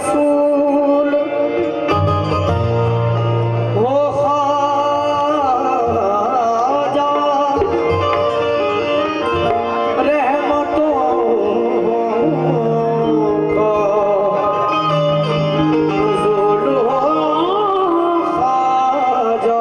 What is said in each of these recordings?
रसूल हो ख्वाजा रहमतों का नुज़ूल हो ख्वाजा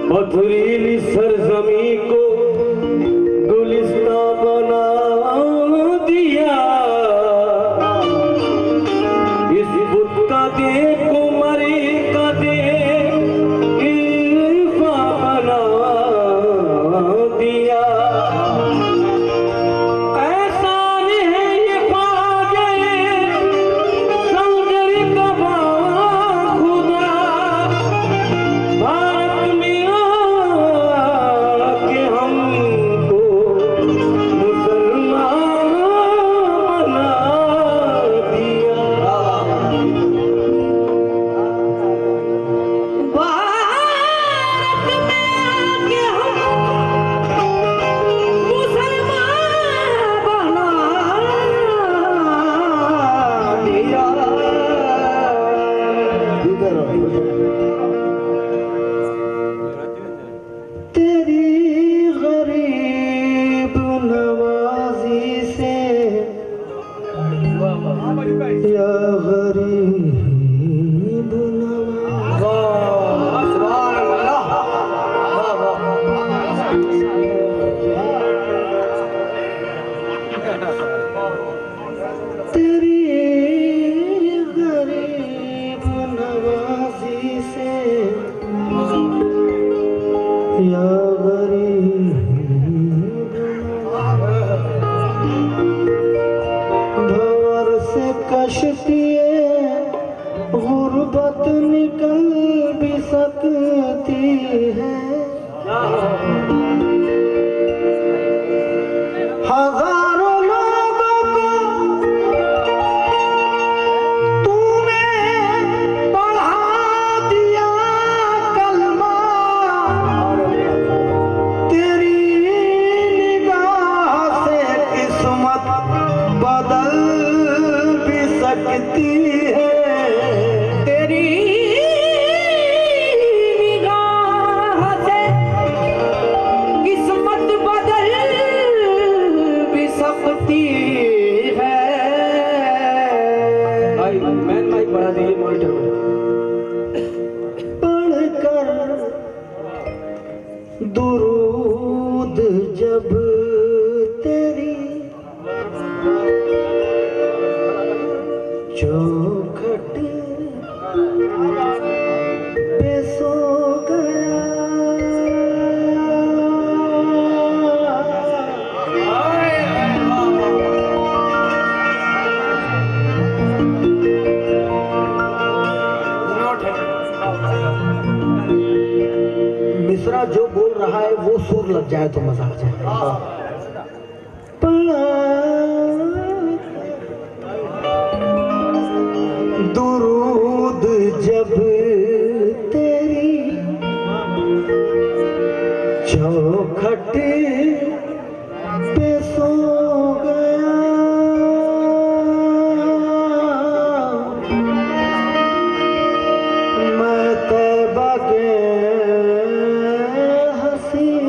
पथरीली सरजमी को गुलिस्तां बना दिया। इस बुत का दे कुमरी का दे इल्फा बना दिया। एहसान है ये ख्वाजा संगरी का खुदा भारत में या गरीब तेरी गरीब नवाजी से या गरीब कश्तिए गुर्बत निकल भी सकती है। हजारों लोगों को तूने पढ़ा दिया कलमा। तेरी निगाह से किस्मत बदल सकती है। तेरी निगाह से किस्मत बदल भी सकती है। भाई मैं माइक बढ़ा दीजिए मॉनिटर पढ़कर दुरूद जब तेरी चौखट पे सो गया। मिश्रा जो बोल रहा है वो सुर लग जाए तो मजा आ जाए। दुरूद जब तेरी चौखट पे सो गया। मैं तैबा के हसीन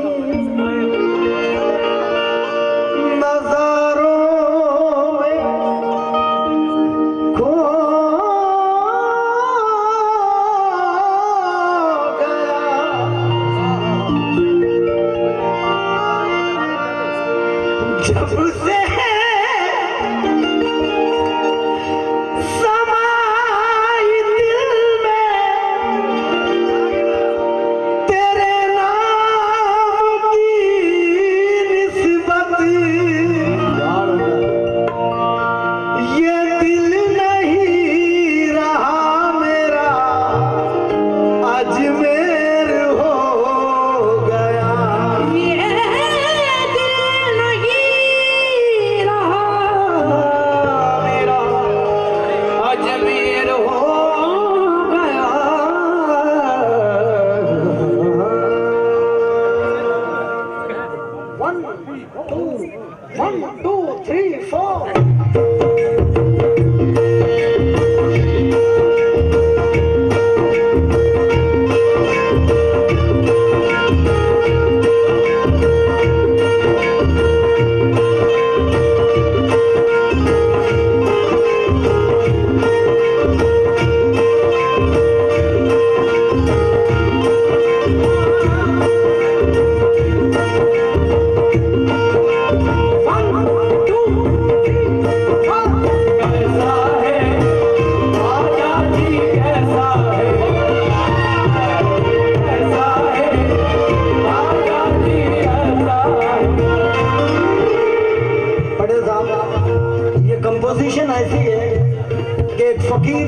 ऐसी है कि एक फकीर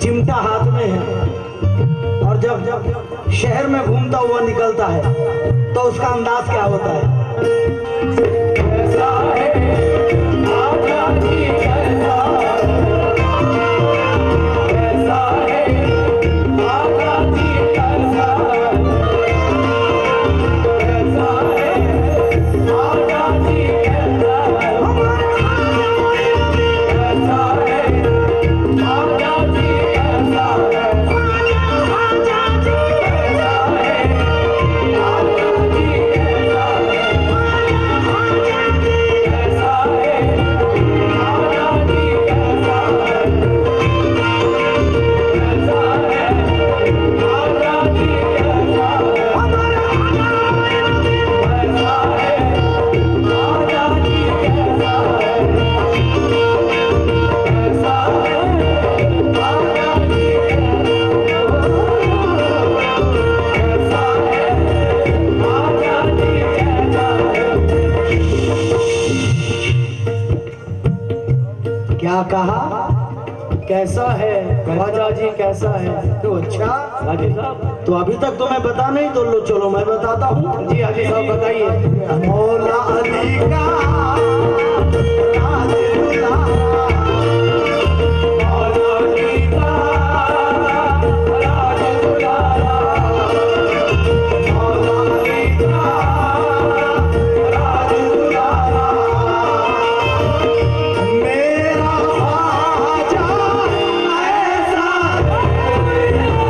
चिमटा हाथ में है और जब शहर में घूमता हुआ निकलता है तो उसका अंदाज क्या होता है? कैसा है आका जी, कैसा है आका जी, कैसा है आका जी, कैसा है आका जी, कैसा क्या कहा? कैसा है ख्वाजा जी, कैसा है? तो अच्छा, हाजी साहब। तो अभी तक तुम्हें पता नहीं तो लो चलो मैं बताता हूँ। जी हाजी साहब बताइए। मौला अली का राज दुलारा, मौला अली का राज दुलारा, मौला अली का राज दुलारा, मेरा ख्वाजा ऐसा राज दुलारा,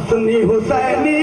हसनी हुसैनी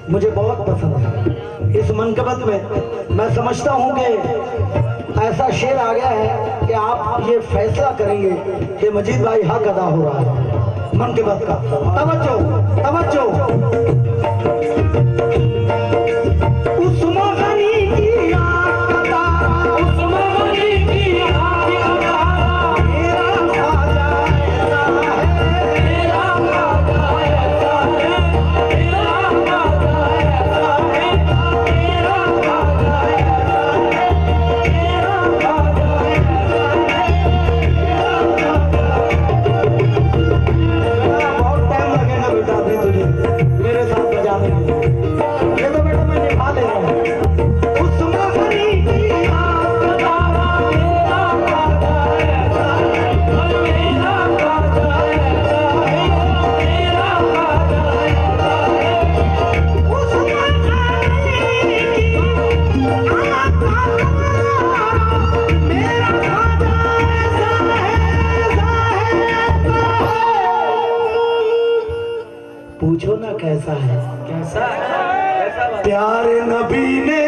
मुझे बहुत पसंद है। इस मनकबत में मैं समझता हूं कि ऐसा शेर आ गया है कि आप ये फैसला करेंगे कि मजीद भाई हक अदा हो रहा है मनकबत का। तवज्जो तवज्जो। पूछो ना कैसा है, कैसा है? प्यारे नबी ने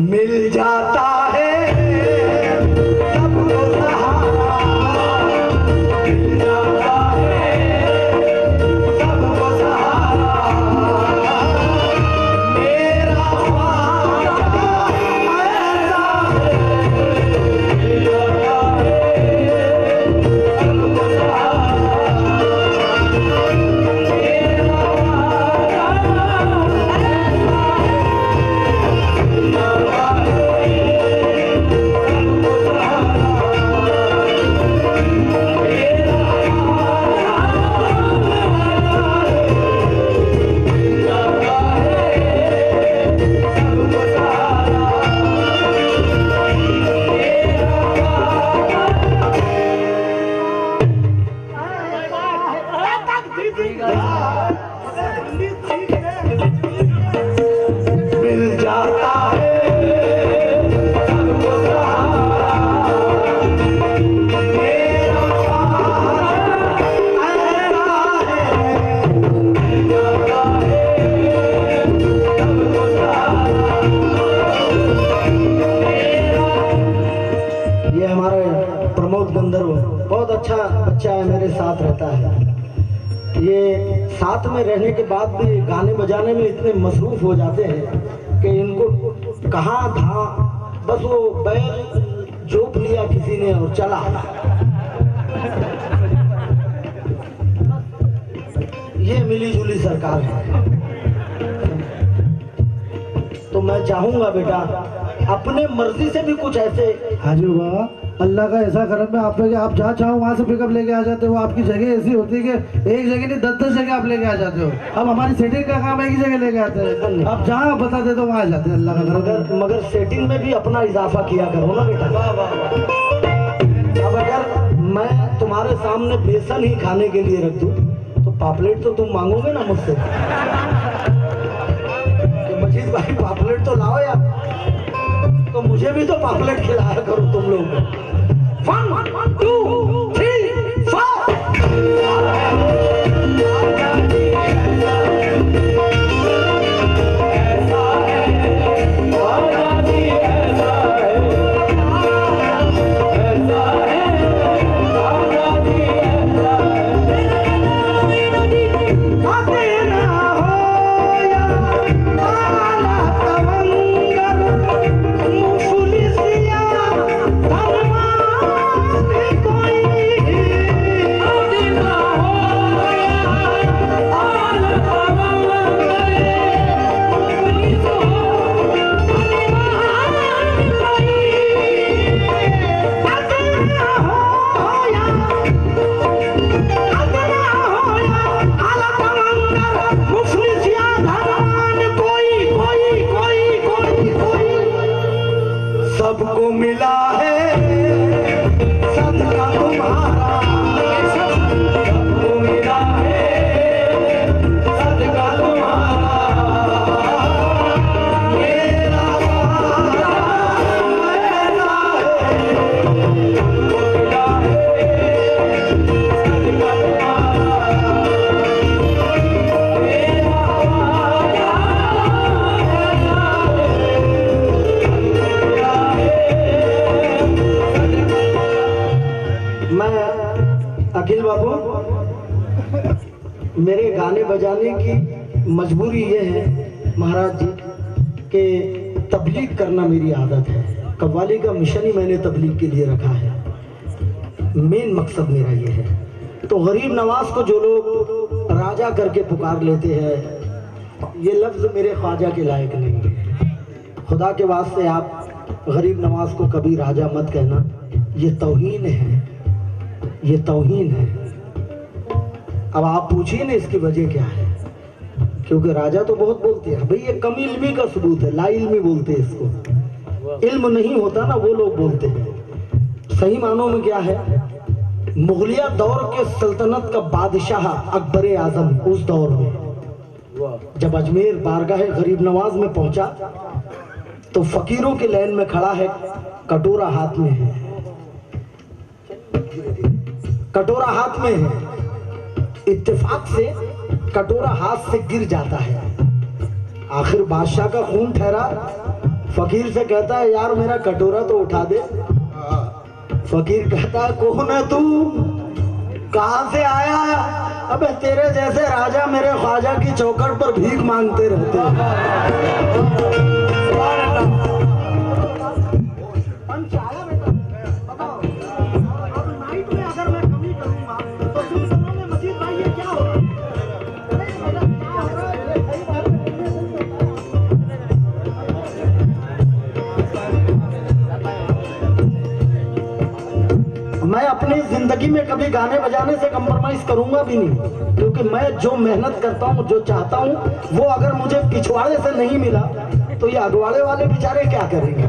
मिल जाता है सबको सहारा। गंधर्व बहुत अच्छा बच्चा है, मेरे साथ रहता है। ये साथ में रहने के बाद भी गाने बजाने में इतने मसरूफ हो जाते हैं कि इनको कहाँ था, बस वो बैल जोप लिया किसी ने और चला। ये मिली जुली सरकार है। तो मैं चाहूंगा बेटा अपने मर्जी से भी कुछ ऐसे। हाजी बाबा, अल्लाह का ऐसा करम है आप पे कि आप जहाँ चाहो वहाँ से पिकअप लेके आ जाते हो। आपकी जगह ऐसी होती है कि एक जगह नहीं 10-10 जगह आप लेके आ जाते हो। अब हमारी सेटिंग का काम एक ही जगह लेके आते हैं, आप जहाँ बता दे तो वहाँ आ जाते हैं। अल्लाह का करम है। मगर सेटिंग में भी अपना इजाफा किया करो ना बेटा। अब अगर मैं तुम्हारे सामने बेसन ही खाने के लिए रख दूं तो पापलेट तो तुम मांगोगे ना मुझसे कि मजीद भाई पापलेट तो लाओ यार, तो मुझे भी तो पापलेट खिलाया करो तुम लोग। 1 2 3 4। सबको मिला है सदका तुम्हारा, सबको मिला है सदका तुम्हारा, मेरा वादा ऐसा है, सबको मिला है सदका तुम्हारा, मेरा वादा अखिल बाबू, मेरे गाने बजाने की मजबूरी ये है महाराज जी कि तबलीग करना मेरी आदत है। कव्वाली का मिशन ही मैंने तबलीग के लिए रखा है, मेन मकसद मेरा ये है। तो गरीब नवाज को जो लोग राजा करके पुकार लेते हैं, ये लफ्ज़ मेरे ख्वाजा के लायक नहीं है। खुदा के वास्ते आप गरीब नवाज को कभी राजा मत कहना, ये तौहीन है, ये तौहीन है। अब आप पूछिए ना इसकी वजह क्या है, क्योंकि राजा तो बहुत बोलते हैं भाई, ये कम इल्मी का सबूत है, ला इल्मी बोलते हैं इसको। इल्म नहीं होता ना वो लोग बोलते हैं। सही मानों में क्या है, मुगलिया दौर के सल्तनत का बादशाह अकबर आजम उस दौर में जब अजमेर बारगाह गरीब नवाज में पहुंचा तो फकीरों के लाइन में खड़ा है, कटोरा हाथ में है, कटोरा हाथ में है। इत्तेफाक से कटोरा हाथ से गिर जाता है। आखिर बादशाह का खून ठहरा, फकीर से कहता है यार मेरा कटोरा तो उठा दे। फकीर कहता है कौन है तू, कहां से आया? अबे तेरे जैसे राजा मेरे ख्वाजा की चौखट पर भीख मांगते रहते हैं। मैं अपनी जिंदगी में कभी गाने बजाने से कंप्रोमाइज करूंगा भी नहीं, क्योंकि मैं जो मेहनत करता हूँ, जो चाहता हूँ, वो अगर मुझे पिछवाड़े से नहीं मिला तो ये अगवाड़े वाले बेचारे क्या करेंगे?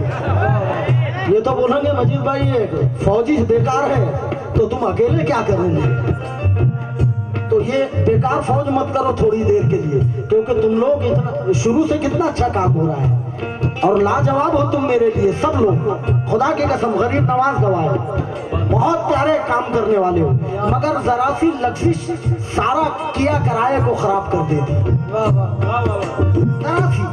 ये तो बोलेंगे मजीद भाई ये फौजी बेकार है तो तुम अकेले क्या करोगे। तो ये बेकार फौज मत करो थोड़ी देर के लिए, क्योंकि तुम लोग इतना शुरू से कितना अच्छा काम हो रहा है और लाजवाब हो तुम मेरे लिए सब लोग। खुदा की कसम गरीब नवाज गवाह बहुत प्यारे काम करने वाले हो, मगर जरा सी लफ्जिश सारा किया कराए को खराब कर देती। जरा सी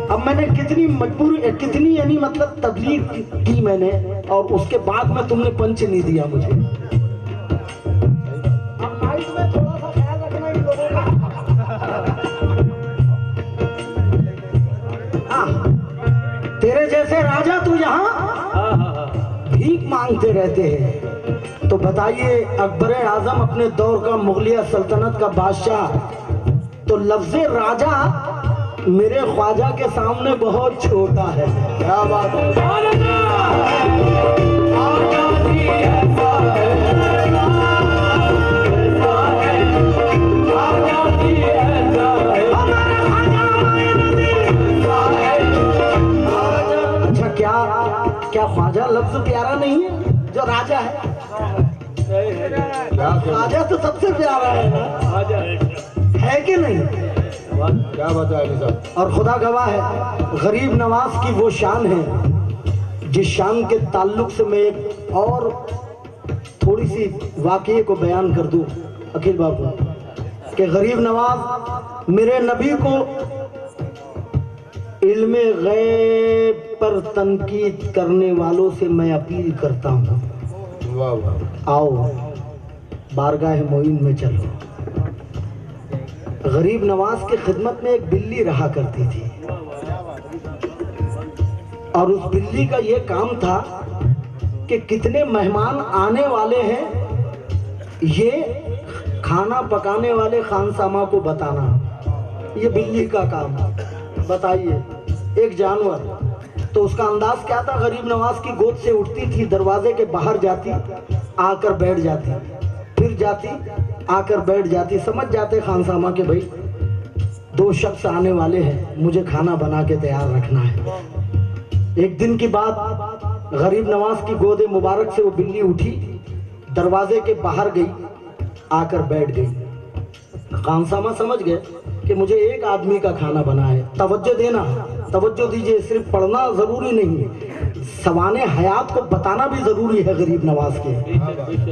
अब मैंने कितनी मजबूरी कितनी यानी मतलब तबलीग की मैंने, और उसके बाद में तुमने पंच नहीं दिया मुझे। अब नाइट में थोड़ा सा ख्याल रखना इन लोगों का। तेरे जैसे राजा तू यहाँ भीख मांगते रहते हैं, तो बताइए अकबर आजम अपने दौर का मुगलिया सल्तनत का बादशाह, तो लफ्ज़े राजा मेरे ख्वाजा के सामने बहुत छोटा है। क्या बात है। अच्छा क्या ख्वाजा लफ्ज प्यारा नहीं है जो राजा है? राजा तो सबसे प्यारा है कि नहीं? क्या बात है। और खुदा गवाह है गरीब नवाज की वो शान है जिस शान के ताल्लुक से मैं एक और थोड़ी सी वाकये को बयान कर दूं अखिल बाबू, कि गरीब नवाज मेरे नबी को इल्मे गैब पर तनकीद करने वालों से मैं अपील करता हूँ, आओ बारगाह मोइन में चलो। गरीब नवाज की खिदमत में एक बिल्ली रहा करती थी और उस बिल्ली का ये काम था कि कितने मेहमान आने वाले हैं ये खाना पकाने वाले खानसामा को बताना, ये बिल्ली का काम। बताइए एक जानवर, तो उसका अंदाज क्या था? गरीब नवाज की गोद से उठती थी, दरवाजे के बाहर जाती, आकर बैठ जाती, फिर जाती, आकर बैठ जाती। समझ जाते खानसामा के भाई दो शख्स आने वाले हैं, मुझे खाना बना के तैयार रखना है। एक दिन की बात, गरीब नवाज की गोद मुबारक से वो बिल्ली उठी, दरवाजे के बाहर गई, आकर बैठ गई। खानसामा समझ गए कि मुझे एक आदमी का खाना बना है। तवज्जो देना, तवज्जो दीजिए, सिर्फ पढ़ना जरूरी नहीं, सवाने हयात को बताना भी जरूरी है। गरीब नवाज के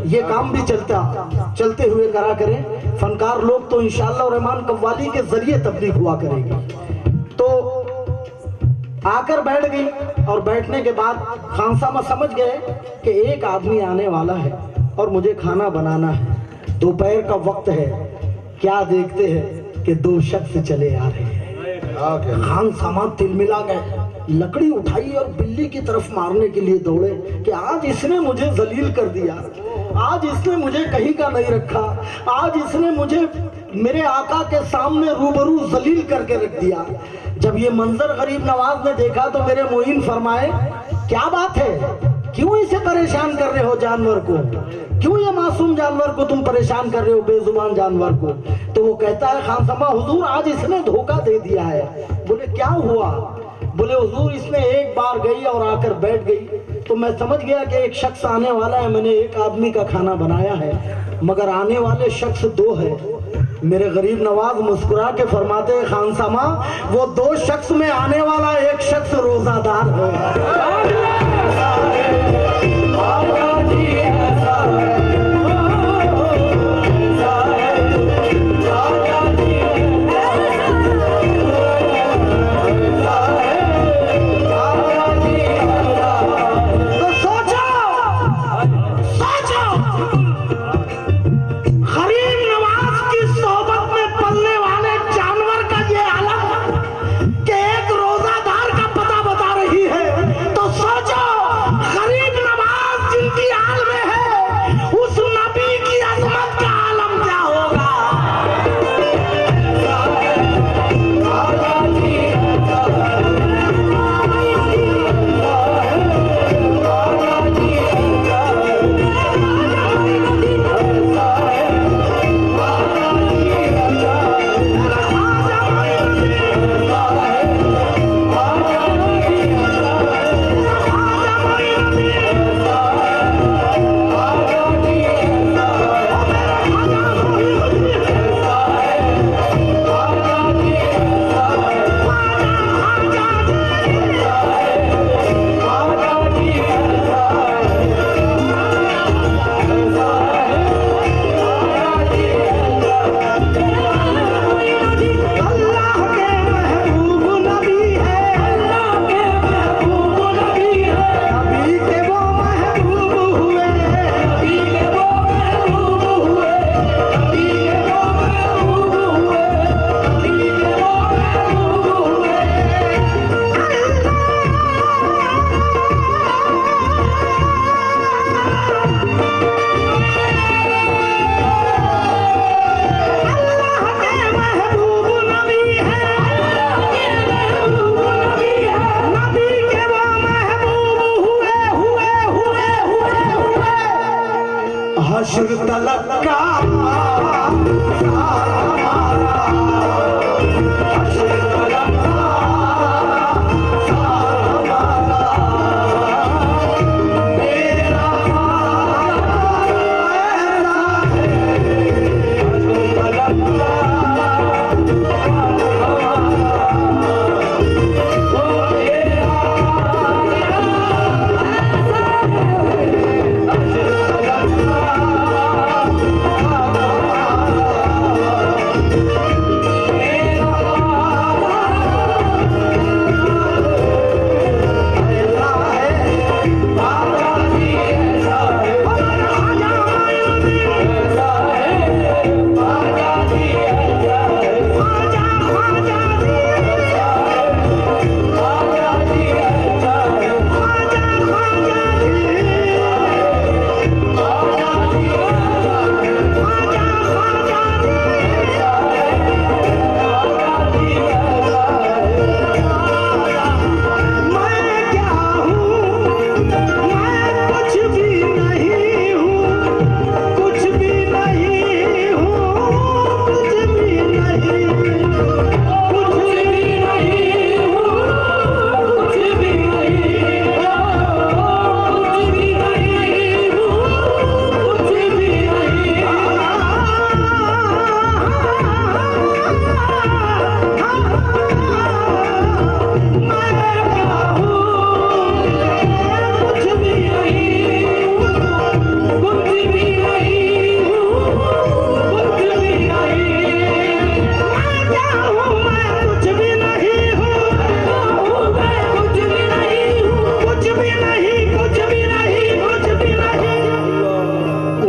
ये काम भी चलते हुए करा करें। फनकार लोग तो इंशाअल्लाह रहमान कव्वाली के जरिए तबलीग हुआ करेगी। तो आकर बैठ गई और बैठने के बाद खानसामा समझ गए कि एक आदमी आने वाला है और मुझे खाना बनाना है, दोपहर का वक्त है। क्या देखते हैं कि दो शख्स चले आ रहे हैं। खानसामा तिलमिला गए, लकड़ी उठाई और बिल्ली की तरफ मारने के लिए दौड़े कि आज इसने मुझे जलील कर दिया, आज इसने मुझे कहीं का नहीं रखा, आज इसने मुझे मेरे आका के सामने रूबरू जलील करके रख दिया। जब ये मंजर गरीब नवाज ने देखा तो मेरे मोइन फरमाए, क्या बात है, क्यों इसे परेशान कर रहे हो जानवर को, क्यों ये मासूम जानवर को तुम परेशान कर रहे हो, बेजुबान जानवर को? तो वो कहता है खानसामा हुजूर आज इसने धोखा दे दिया है। बोले क्या हुआ? बोले हुजूर इसने एक बार गई और आकर बैठ गई तो मैं समझ गया कि एक शख्स आने वाला है, मैंने एक आदमी का खाना बनाया है, मगर आने वाले शख्स दो है। मेरे गरीब नवाज मुस्कुरा के फरमाते हैं खानसामा वो दो शख्स में आने वाला एक शख्स रोजादार है। हश्र तलब का हश्र तलब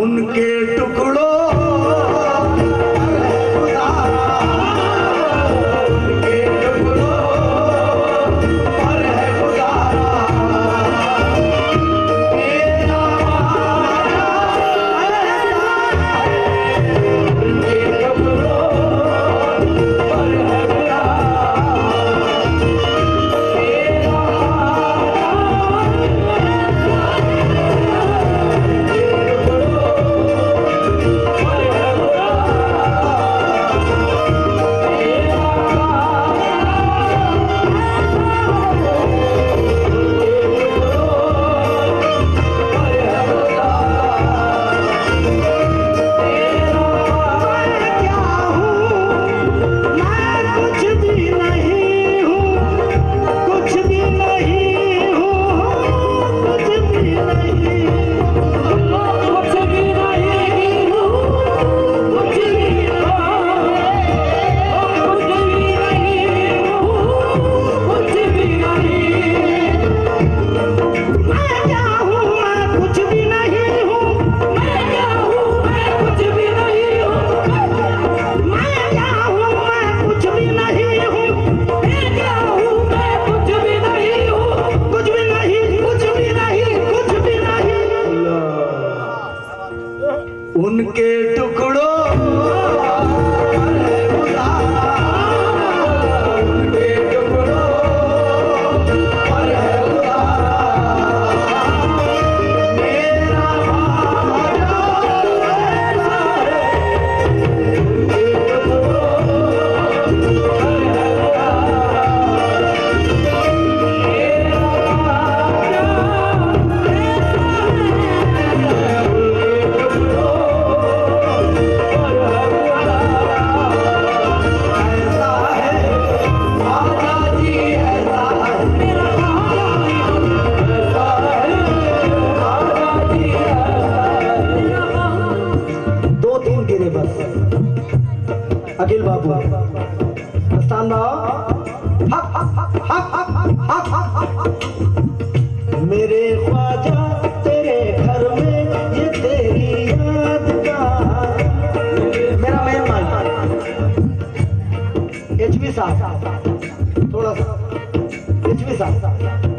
उनके टुकड़ों उनके टुकड़ों पर है उतारा मेरा राजा ऐसा है। उनके टुकड़ों पर है अखिल बाबू मस्तान मेरे ख्वाजा तेरे घर में ये तेरी याद का मेरा मेहमान एचपी साहब थोड़ा सा एचपी साहब